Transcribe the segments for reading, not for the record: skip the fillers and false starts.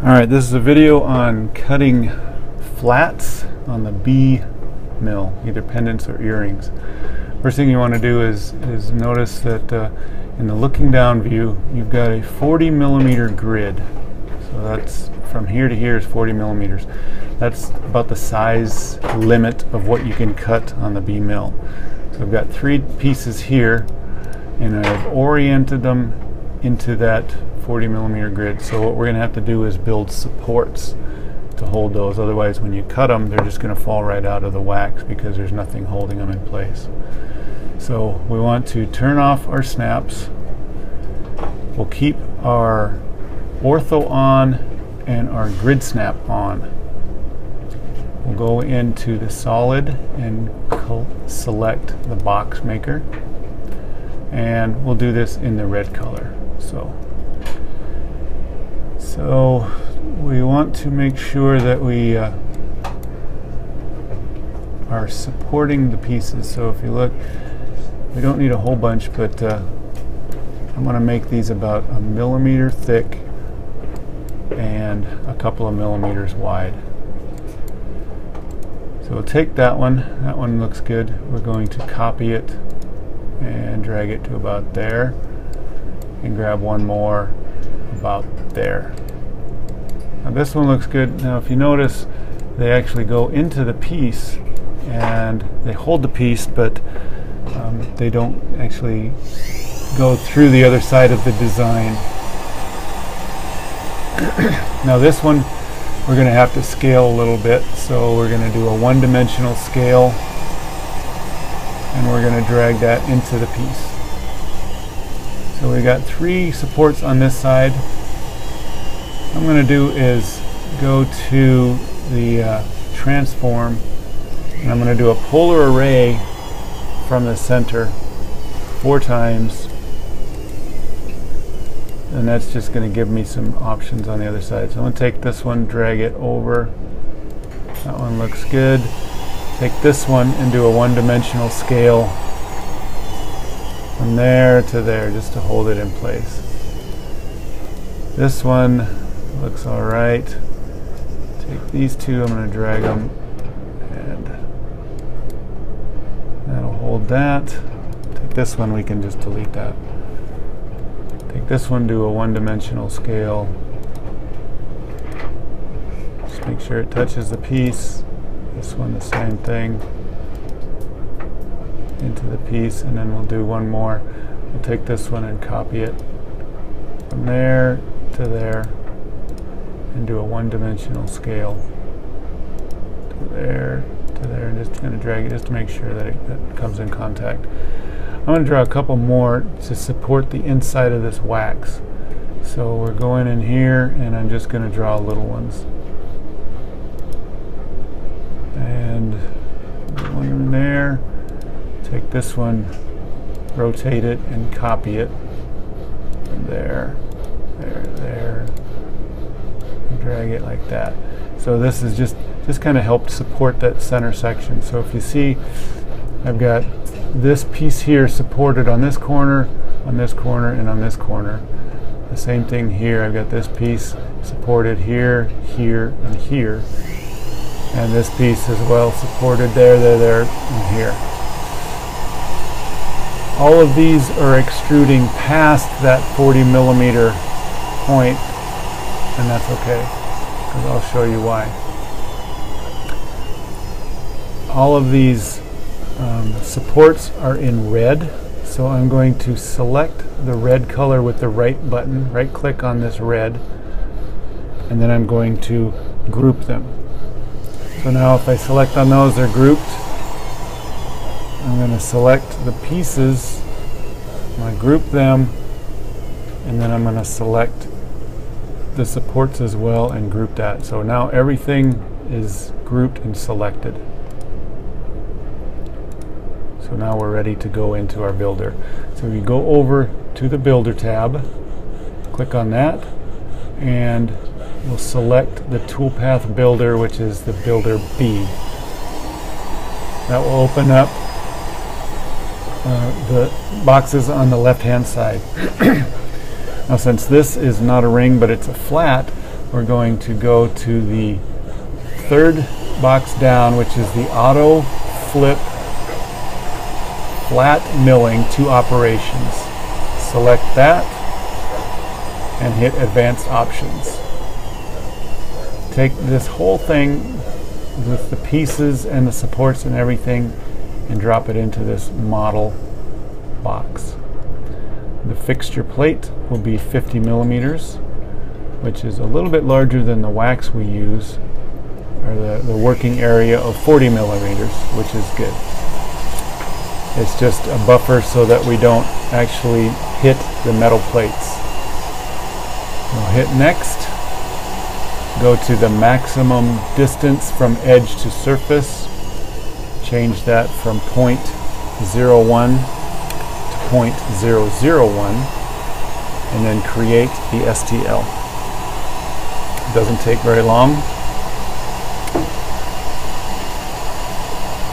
Alright, this is a video on cutting flats on the B mill, either pendants or earrings. First thing you want to do is notice that in the looking down view you've got a 40 millimeter grid. So that's from here to here is 40 millimeters. That's about the size limit of what you can cut on the B mill. So I've got 3 pieces here and I've oriented them into that 40 millimeter grid. So what we're going to have to do is build supports to hold those. Otherwise, when you cut them, they're just going to fall right out of the wax because there's nothing holding them in place. So we want to turn off our snaps. We'll keep our ortho on and our grid snap on. We'll go into the solid and select the box maker, and we'll do this in the red color. So we want to make sure that we are supporting the pieces. So if you look, we don't need a whole bunch, but I'm going to make these about 1 millimeter thick and a couple of millimeters wide. So we'll take that one looks good. We're going to copy it and drag it to about there and grab one more about there. Now this one looks good. Now if you notice, they actually go into the piece and they hold the piece, but they don't actually go through the other side of the design. Now this one we're going to have to scale a little bit, so we're going to do a one-dimensional scale and we're going to drag that into the piece. So we got 3 supports on this side. What I'm going to do is go to the transform, and I'm going to do a polar array from the center 4 times, and that's just going to give me some options on the other side. So I'm going to take this one, drag it over. That one looks good. Take this one and do a one-dimensional scale from there to there, just to hold it in place. This one looks alright. Take these 2, I'm going to drag them, and that'll hold that. Take this one, we can just delete that. Take this one, do a one-dimensional scale. Just make sure it touches the piece. This one the same thing. Into the piece, and then we'll do one more. We'll take this one and copy it from there to there and do a one-dimensional scale to there, and just going to drag it just to make sure that it comes in contact. I'm going to draw a couple more to support the inside of this wax. So we're going in here and I'm just going to draw little ones. And one in there. Take this one, rotate it, and copy it from there, there, and drag it like that. So this is just kind of helped support that center section. So if you see, I've got this piece here supported on this corner, and on this corner. The same thing here. I've got this piece supported here, here, and here, and this piece as well supported there, and here. All of these are extruding past that 40 millimeter point, and that's okay, because I'll show you why. All of these supports are in red, so I'm going to select the red color with the right button, right click on this red, and then I'm going to group them. So now if I select on those, they're grouped. I'm going to select the pieces, I'm going to group them, and then I'm going to select the supports as well and group that. So now everything is grouped and selected. So now we're ready to go into our builder. So we go over to the builder tab, click on that, and we'll select the toolpath builder, which is the builder B. That will open up the boxes on the left hand side. Now since this is not a ring but it's a flat, we're going to go to the third box down, which is the auto flip flat milling to operations. Select that and hit advanced options. Take this whole thing with the pieces and the supports and everything and drop it into this model box. The fixture plate will be 50 millimeters, which is a little bit larger than the wax we use, or the working area of 40 millimeters, which is good. It's just a buffer so that we don't actually hit the metal plates. We'll hit next. Go to the maximum distance from edge to surface. Change that from 0.01 to 0.001, and then create the STL. It doesn't take very long.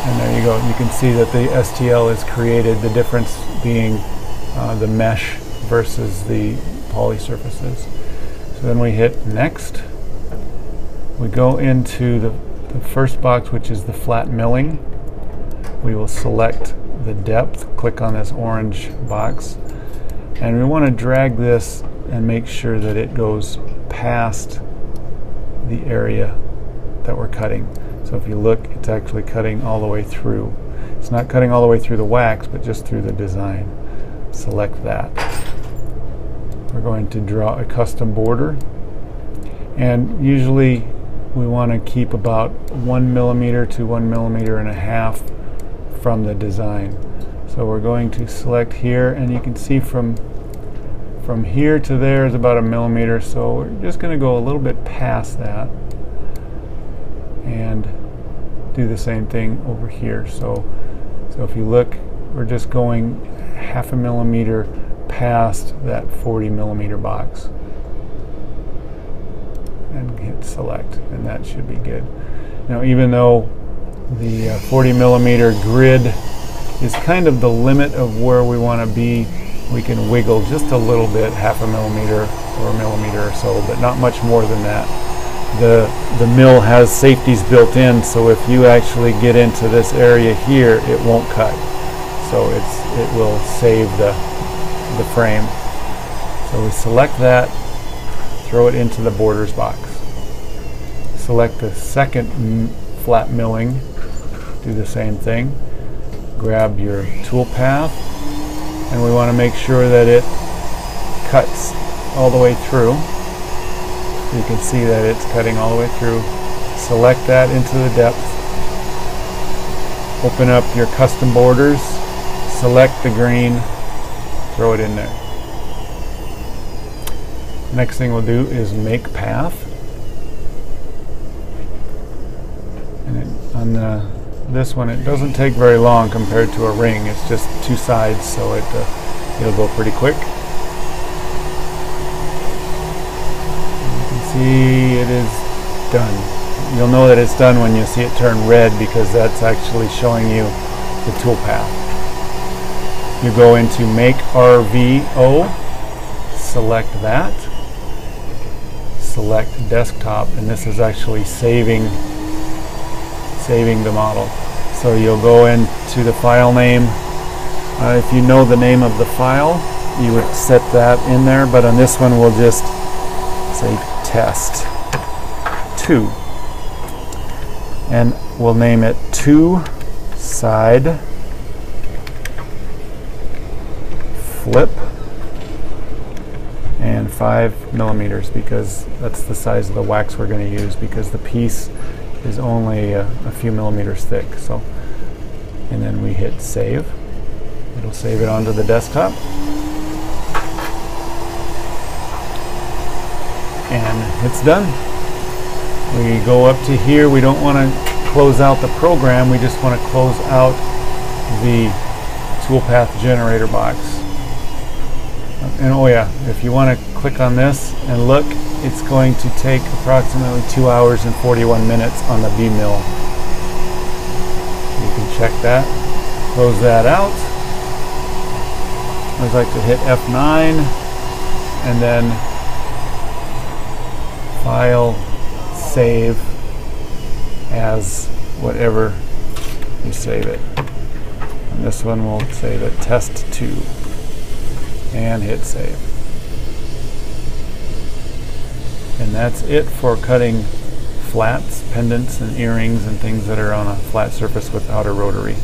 And there you go. You can see that the STL is created, the difference being the mesh versus the poly surfaces. So then we hit next. We go into the first box, which is the flat milling. We will select the depth, click on this orange box, and we want to drag this and make sure that it goes past the area that we're cutting. So if you look, it's actually cutting all the way through. It's not cutting all the way through the wax, but just through the design. Select that. We're going to draw a custom border, and usually we want to keep about 1 millimeter to 1.5 millimeters from the design. So we're going to select here, and you can see from here to there is about 1 millimeter, so we're just going to go a little bit past that and do the same thing over here. So if you look, we're just going 0.5 millimeter past that 40 millimeter box, and hit select, and that should be good. Now, even though the 40 millimeter grid is kind of the limit of where we want to be, we can wiggle just a little bit, 0.5 millimeter or 1 millimeter or so, but not much more than that. The mill has safeties built in, so if you actually get into this area here, it won't cut. So it will save the frame. So we select that, throw it into the borders box. Select the second flat milling, do the same thing. Grab your tool path, and we want to make sure that it cuts all the way through. You can see that it's cutting all the way through. Select that into the depth. Open up your custom borders, select the green, throw it in there. Next thing we'll do is make path. And on this one, it doesn't take very long compared to a ring. It's just two sides, so it'll go pretty quick. See, it is done. You'll know that it's done when you see it turn red, because that's actually showing you the tool path. You go into Make RVO, select that, select Desktop, and this is actually saving the model. So you'll go into the file name. If you know the name of the file, you would set that in there, but on this one we'll just say test 2, and we'll name it 2 side flip and 5 millimeters, because that's the size of the wax we're going to use, because the piece is only a few millimeters thick. So, and then we hit save. It'll save it onto the desktop. And it's done. We go up to here. We don't want to close out the program. We just want to close out the toolpath generator box. And oh yeah, if you want to click on this and look, it's going to take approximately 2 hours and 41 minutes on the B Mill. You can check that. Close that out. I'd like to hit F9 and then File, Save as whatever you save it. And this one we'll save it Test 2 and hit Save. And that's it for cutting flats, pendants, and earrings and things that are on a flat surface without a rotary.